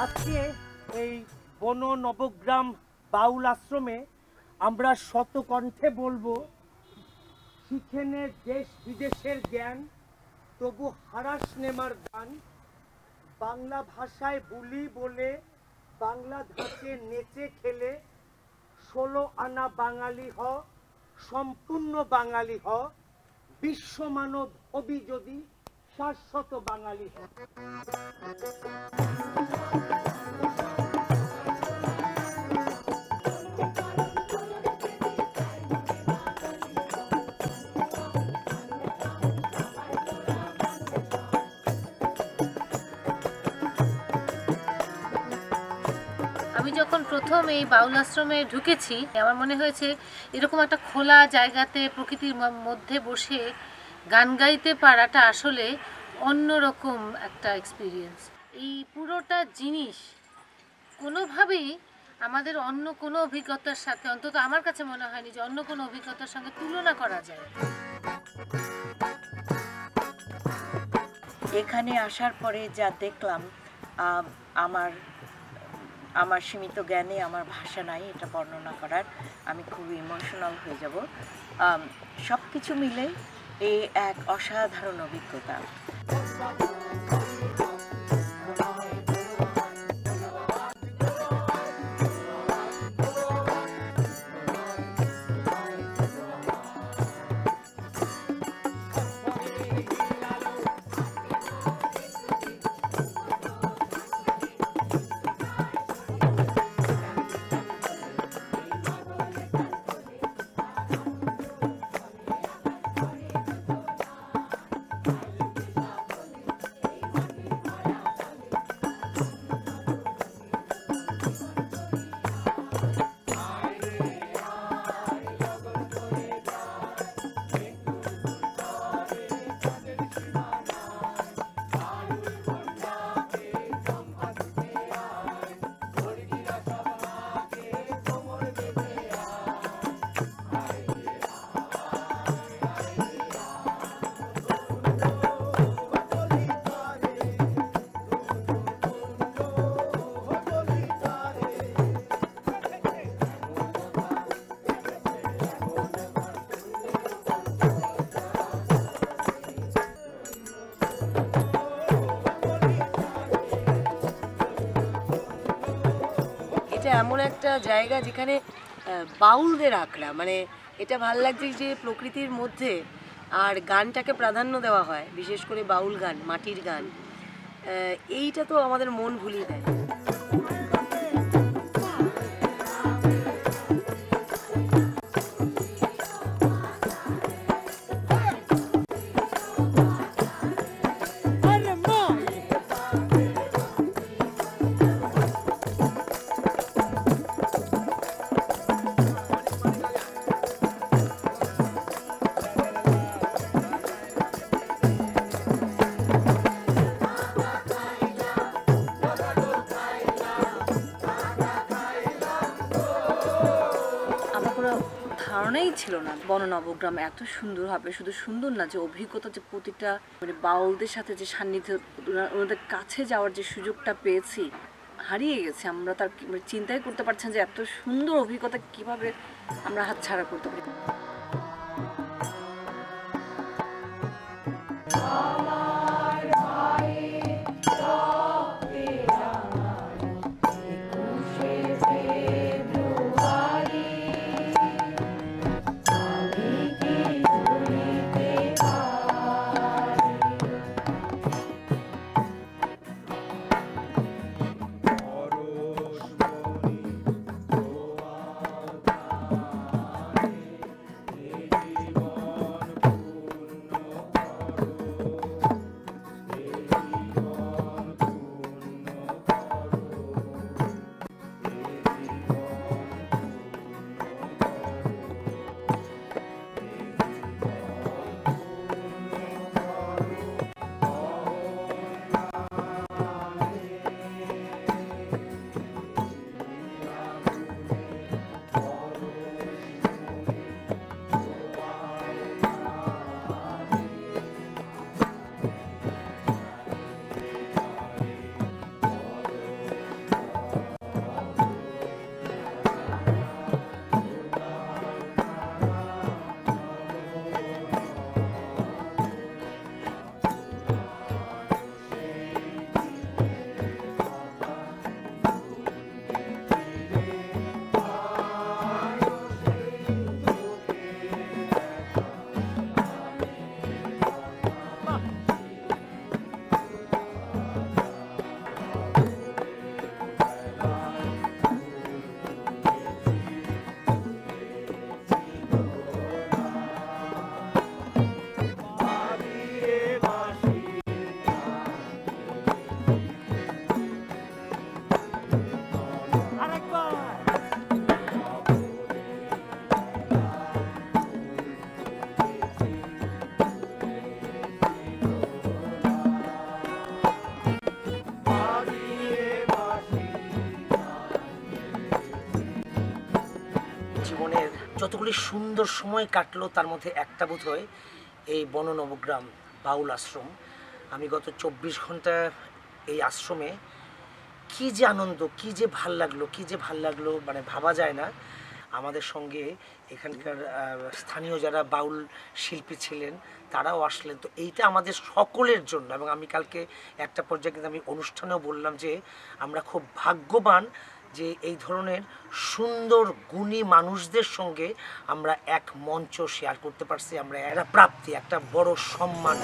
আজকে এই বন নবগ্রাম বাউল আশ্রমে আমরা শতকণ্ঠে বলবো, শিখে নে দেশ বিদেশের জ্ঞান, তবু হারাস নেমার গান। বাংলা ভাষায় বলি বলে, বাংলা ধাঁচে নেচে খেলে, 16 আনা বাঙালি হ, সম্পূর্ণ বাঙালি হ, বিশ্বমানব হবি যদি শাশ্বত বাঙালি হ। আমি যখন প্রথম এই বাউল আশ্রমে ঢুকেছি, আমার মনে হয়েছে এরকম একটা খোলা জায়গাতে প্রকৃতির মধ্যে বসে গান গাইতে পারাটা আসলে অন্যরকম একটা এক্সপিরিয়েন্স। এই পুরোটা জিনিস কোনোভাবেই আমাদের অন্য কোনো অভিজ্ঞতার সাথে, অন্তত আমার কাছে মনে হয়নি যে অন্য কোনো অভিজ্ঞতার সঙ্গে তুলনা করা যায়। এখানে আসার পরে যা দেখলাম, আমার সীমিত জ্ঞানে আমার ভাষা নাই এটা বর্ণনা করার। আমি খুব ইমোশনাল হয়ে যাব। সব কিছু মিলে এই এক অসাধারণ অভিজ্ঞতা। এটা এমন একটা জায়গা যেখানে বাউলদের আখড়া, মানে এটা ভাল লাগছে যে প্রকৃতির মধ্যে আর গানটাকে প্রাধান্য দেওয়া হয়, বিশেষ করে বাউল গান, মাটির গান। এইটা তো আমাদের মন ভুলিয়ে দেয়। ধারণাই ছিল না বন নবগ্রাম এত সুন্দর হবে। শুধু সুন্দর না, যে অভিজ্ঞতা, যে প্রতিটা মানে বাউলদের সাথে যে সান্নিধ্য, ওনাদের কাছে যাওয়ার যে সুযোগটা পেয়েছি, হারিয়ে গেছে। আমরা তার চিন্তাই করতে পারছেন যে এত সুন্দর অভিজ্ঞতা কিভাবে আমরা হাতছাড়া করতে পারি। কতগুলি সুন্দর সময় কাটলো, তার মধ্যে একটা বোধ হয় এই বননবগ্রাম বাউল আশ্রম। আমি গত 24 ঘন্টা এই আশ্রমে কি যে আনন্দ, কি যে ভাল লাগলো মানে ভাবা যায় না। আমাদের সঙ্গে এখানকার স্থানীয় যারা বাউল শিল্পী ছিলেন তারাও আসলেন। তো এইটা আমাদের সকলের জন্য, এবং আমি কালকে একটা পর্যায়ে কিন্তু আমি অনুষ্ঠানেও বললাম যে আমরা খুব ভাগ্যবান যে এই ধরনের সুন্দর গুণী মানুষদের সঙ্গে আমরা এক মঞ্চ শেয়ার করতে পারছি। আমরা এরা প্রাপ্তি একটা বড় সম্মান।